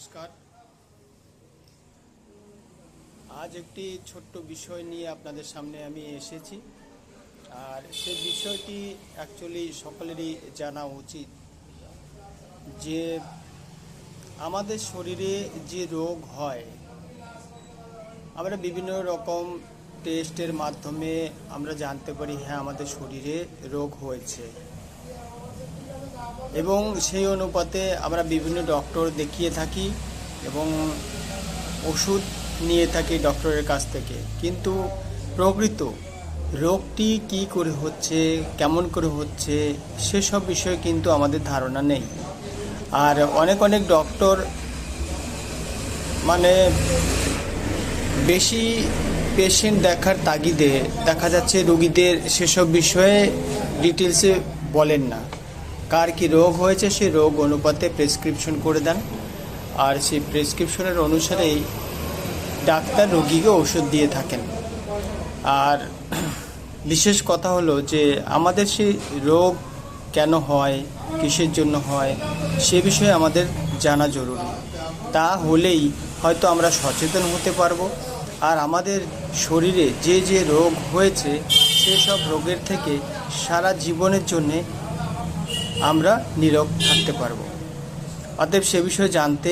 নমস্কার। আজ একটি ছোট্ট বিষয় নিয়ে আপনাদের সামনে আমি এসেছি। আর সেই বিষয়টি অ্যাকচুয়ালি সকলেরই জানা উচিত যে আমাদের শরীরে যে রোগ হয়, আমরা বিভিন্ন রকম টেস্টের মাধ্যমে আমরা জানতে পারি হ্যাঁ আমাদের শরীরে রোগ হয়েছে, এবং সেই অনুপাতে আমরা বিভিন্ন ডক্টর দেখিয়ে থাকি এবং ওষুধ নিয়ে থাকি ডক্টরের কাছ থেকে। কিন্তু প্রকৃত রোগটি কী করে হচ্ছে, কেমন করে হচ্ছে, সেসব বিষয়ে কিন্তু আমাদের ধারণা নেই। আর অনেক ডক্টর বেশি পেশেন্ট দেখার তাগিদে দেখা যাচ্ছে রোগীদের সেসব বিষয়ে ডিটেলসে বলেন না। কার কি রোগ হয়েছে সেই রোগ অনুপাতে প্রেসক্রিপশন করে দেন, আর সেই প্রেসক্রিপশনের অনুসারেই ডাক্তার রোগীকে ওষুধ দিয়ে থাকেন। আর বিশেষ কথা হলো যে আমাদের সেই রোগ কেন হয়, কিসের জন্য হয়, সে বিষয়ে আমাদের জানা জরুরি। তা হলেই হয়তো আমরা সচেতন হতে পারবো, আর আমাদের শরীরে যে যে রোগ হয়েছে সেসব রোগের থেকে সারা জীবনের জন্যে আমরা নীরব থাকতে পারবো। অতএব সে বিষয়ে জানতে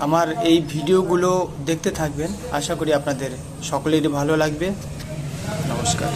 আমার এই ভিডিওগুলো দেখতে থাকবেন। আশা করি আপনাদের সকলেরই ভালো লাগবে। নমস্কার।